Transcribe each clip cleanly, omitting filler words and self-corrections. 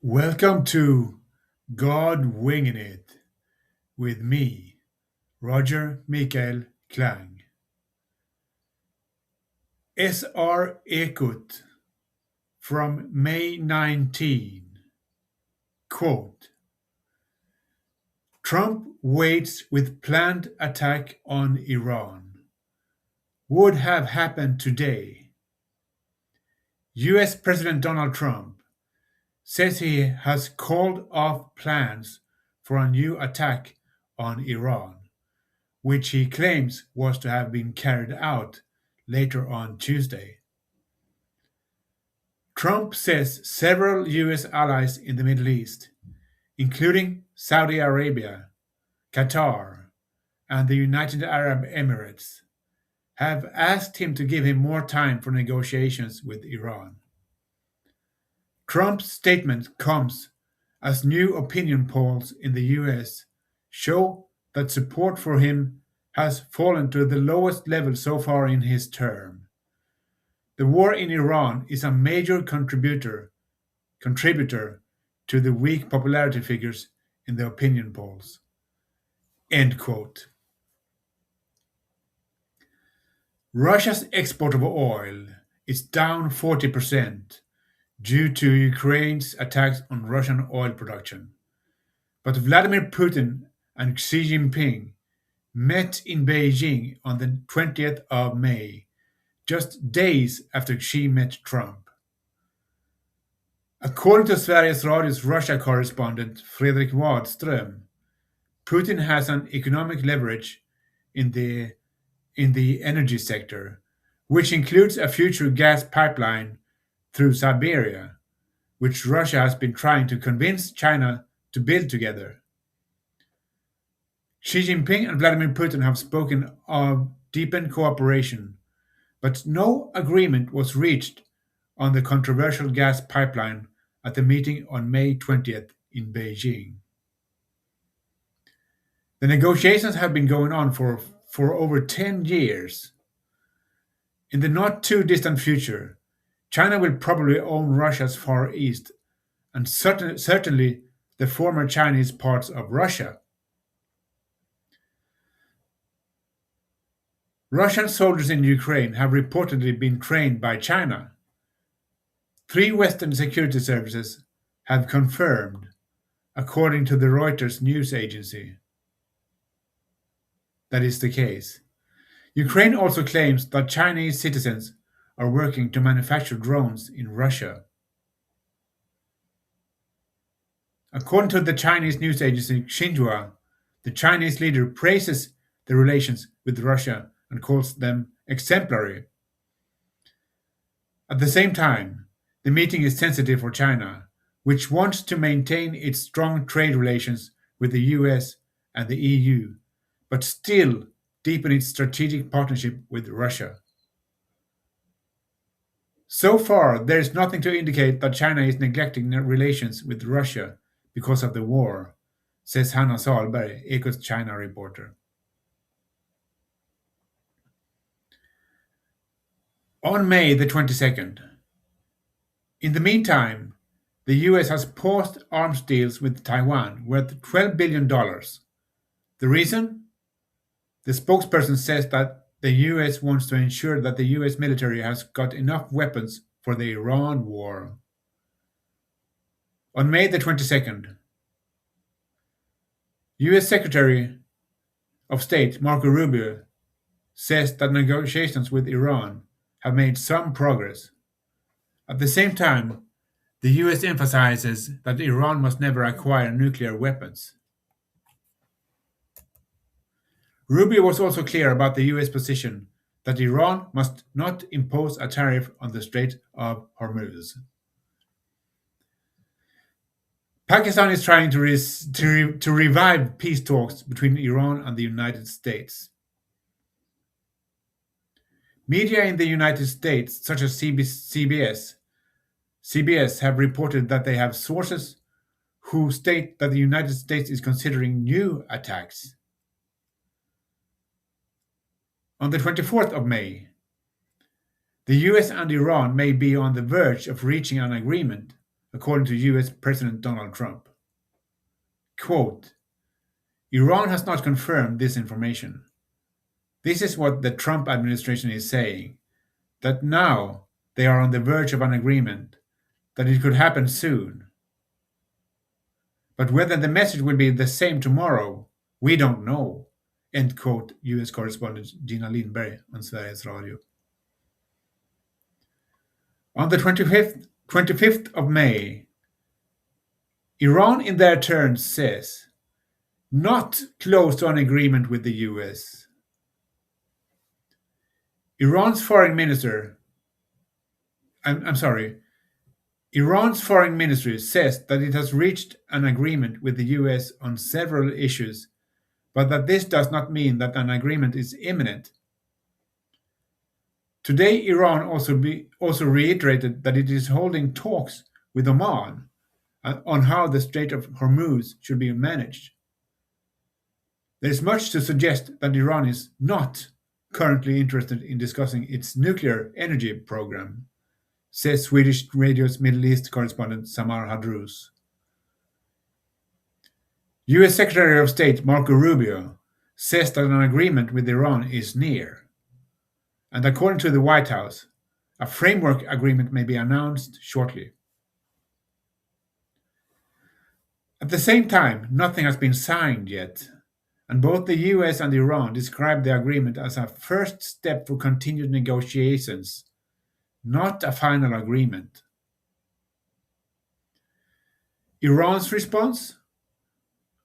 Welcome to God Winging It with me, Roger Mikael Klang. SR Ekut from May 19. Quote, Trump waits with planned attack on Iran. Would have happened today. US President Donald Trump says he has called off plans for a new attack on Iran, which he claims was to have been carried out later on Tuesday. Trump says several US allies in the Middle East, including Saudi Arabia, Qatar, and the United Arab Emirates, have asked him to give him more time for negotiations with Iran. Trump's statement comes as new opinion polls in the US show that support for him has fallen to the lowest level so far in his term. The war in Iran is a major contributor to the weak popularity figures in the opinion polls. End quote. Russia's export of oil is down 40% due to Ukraine's attacks on Russian oil production. But Vladimir Putin and Xi Jinping met in Beijing on the 20th of May, just days after Xi met Trump. According to Sveriges Radio's Russia correspondent Fredrik Wadström, Putin has an economic leverage in the energy sector, which includes a future gas pipeline through Siberia, which Russia has been trying to convince China to build together. Xi Jinping and Vladimir Putin have spoken of deepened cooperation, but no agreement was reached on the controversial gas pipeline at the meeting on May 20th in Beijing. The negotiations have been going on for over 10 years. In the not too distant future, China will probably own Russia's Far East and certainly the former Chinese parts of Russia. Russian soldiers in Ukraine have reportedly been trained by China. 3 Western security services have confirmed, according to the Reuters news agency, that is the case. Ukraine also claims that Chinese citizens are working to manufacture drones in Russia. According to the Chinese news agency Xinhua, the Chinese leader praises the relations with Russia and calls them exemplary. At the same time, the meeting is sensitive for China, which wants to maintain its strong trade relations with the US and the EU, but still deepen its strategic partnership with Russia. So far, there is nothing to indicate that China is neglecting their relations with Russia because of the war, says Hanna Salberg, Ekot's China reporter. On May the 22nd. In the meantime, the US has paused arms deals with Taiwan worth $12 billion. The reason? The spokesperson says that the US wants to ensure that the US military has got enough weapons for the Iran war. On May the 22nd, US Secretary of State Marco Rubio says that negotiations with Iran have made some progress. At the same time, the US emphasizes that Iran must never acquire nuclear weapons. Rubio was also clear about the US position that Iran must not impose a tariff on the Strait of Hormuz. Pakistan is trying to revive peace talks between Iran and the United States. Media in the United States, such as CBS, have reported that they have sources who state that the United States is considering new attacks. On the 24th of May, the US and Iran may be on the verge of reaching an agreement according to US President Donald Trump. Quote, Iran has not confirmed this information. This is what the Trump administration is saying, that now they are on the verge of an agreement, that it could happen soon. But whether the message will be the same tomorrow, we don't know. End quote, US correspondent Gina Lindberg on Sveriges Radio. On the 25th of May, Iran in their turn says, not close to an agreement with the US. Iran's foreign ministry says that it has reached an agreement with the US on several issues, but that this does not mean that an agreement is imminent. Today, Iran also reiterated that it is holding talks with Oman on how the Strait of Hormuz should be managed. There is much to suggest that Iran is not currently interested in discussing its nuclear energy program, says Swedish radio's Middle East correspondent Samar Hadrouz. US Secretary of State Marco Rubio says that an agreement with Iran is near. And according to the White House, a framework agreement may be announced shortly. At the same time, nothing has been signed yet, and both the US and Iran describe the agreement as a first step for continued negotiations, not a final agreement. Iran's response?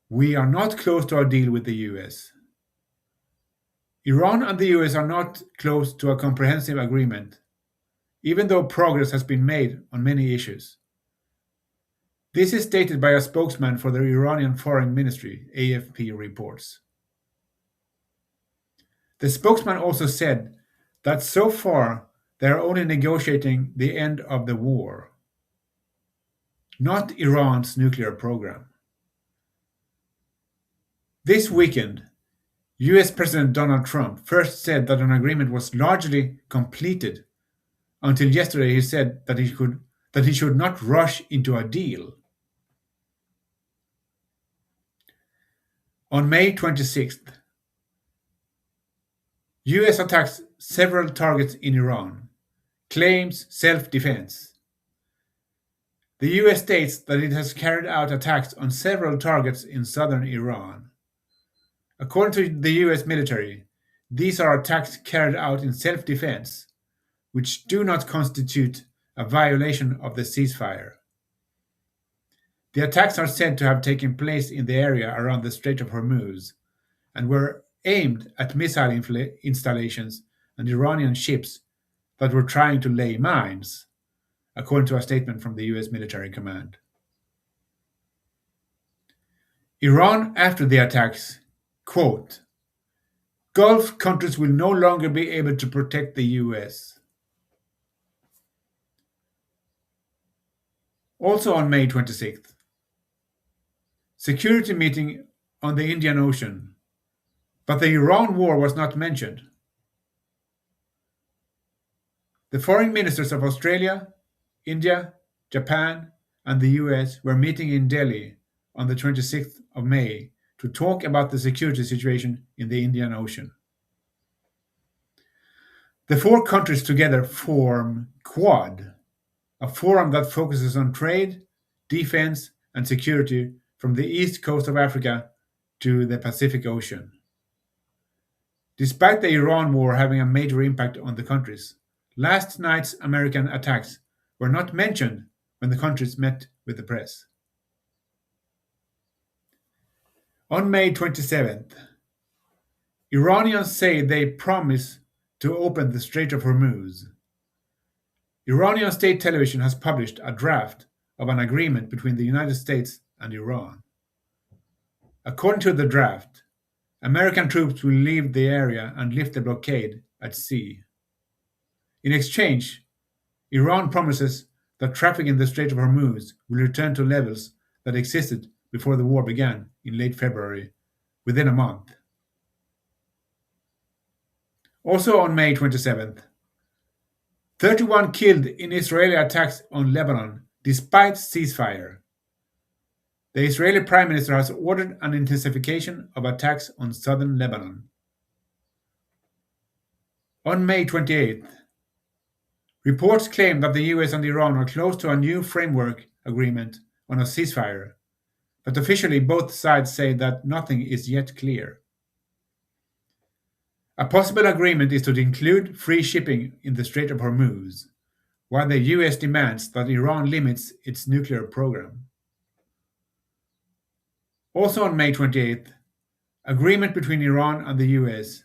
We are not close to a deal with the US. Iran and the US are not close to a comprehensive agreement, even though progress has been made on many issues. This is stated by a spokesman for the Iranian Foreign Ministry, AFP reports. The spokesman also said that so far they are only negotiating the end of the war, not Iran's nuclear program. This weekend, US President Donald Trump first said that an agreement was largely completed, until yesterday he said that he should not rush into a deal. On May 26th, US attacks several targets in Iran, claims self-defense. The US states that it has carried out attacks on several targets in southern Iran. According to the US military, these are attacks carried out in self-defense, which do not constitute a violation of the ceasefire. The attacks are said to have taken place in the area around the Strait of Hormuz and were aimed at missile installations and Iranian ships that were trying to lay mines, according to a statement from the US military command. Iran, after the attacks, quote, Gulf countries will no longer be able to protect the US. Also on May 26th, security meeting on the Indian Ocean, but the Iran war was not mentioned. The foreign ministers of Australia, India, Japan, and the US were meeting in Delhi on the 26th of May to talk about the security situation in the Indian Ocean. The four countries together form Quad, a forum that focuses on trade, defense, and security from the east coast of Africa to the Pacific Ocean. Despite the Iran war having a major impact on the countries, last night's American attacks were not mentioned when the countries met with the press. On May 27th, Iranians say they promise to open the Strait of Hormuz. Iranian state television has published a draft of an agreement between the United States and Iran. According to the draft, American troops will leave the area and lift the blockade at sea. In exchange, Iran promises that traffic in the Strait of Hormuz will return to levels that existed before the war began in late February, within a month. Also on May 27th, 31 killed in Israeli attacks on Lebanon despite ceasefire. The Israeli Prime Minister has ordered an intensification of attacks on southern Lebanon. On May 28th, reports claim that the US and Iran are close to a new framework agreement on a ceasefire, but officially both sides say that nothing is yet clear. A possible agreement is to include free shipping in the Strait of Hormuz, while the US demands that Iran limits its nuclear program. Also on May 28th, agreement between Iran and the US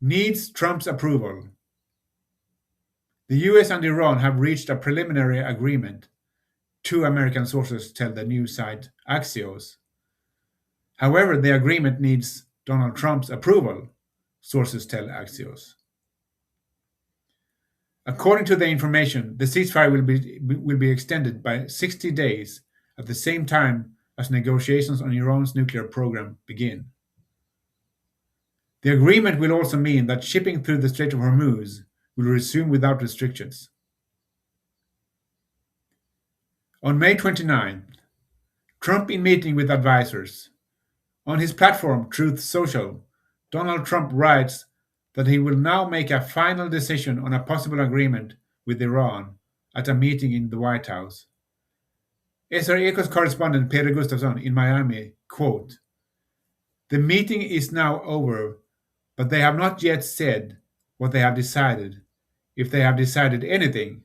needs Trump's approval. The US and Iran have reached a preliminary agreement, two American sources tell the news site Axios. However, the agreement needs Donald Trump's approval, sources tell Axios. According to the information, the ceasefire will be extended by 60 days at the same time as negotiations on Iran's nuclear program begin. The agreement will also mean that shipping through the Strait of Hormuz will resume without restrictions. On May 29th, Trump in meeting with advisors. On his platform, Truth Social, Donald Trump writes that he will now make a final decision on a possible agreement with Iran at a meeting in the White House. SR Ekos correspondent Peter Gustafsson in Miami, quote, "The meeting is now over, but they have not yet said what they have decided, if they have decided anything.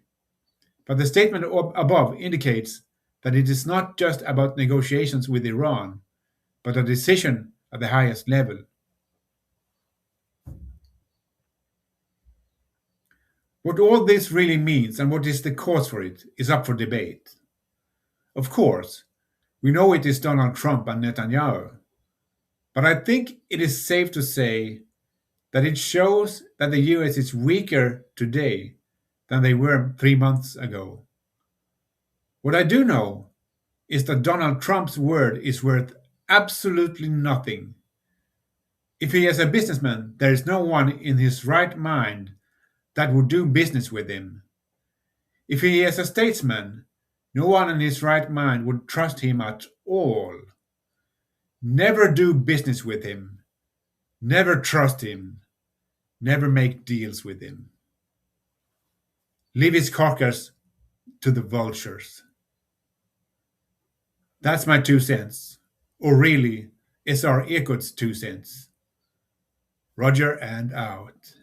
But the statement above indicates that it is not just about negotiations with Iran, but a decision at the highest level." What all this really means and what is the cause for it is up for debate. Of course, we know it is Donald Trump and Netanyahu, but I think it is safe to say that it shows that the US is weaker today than they were 3 months ago. What I do know is that Donald Trump's word is worth absolutely nothing. If he is a businessman, there is no one in his right mind that would do business with him. If he is a statesman, no one in his right mind would trust him at all. Never do business with him. Never trust him. Never make deals with him. Leave his carcass to the vultures. That's my 2 cents. Or really, it's our Ekot's 2 cents. Roger and out.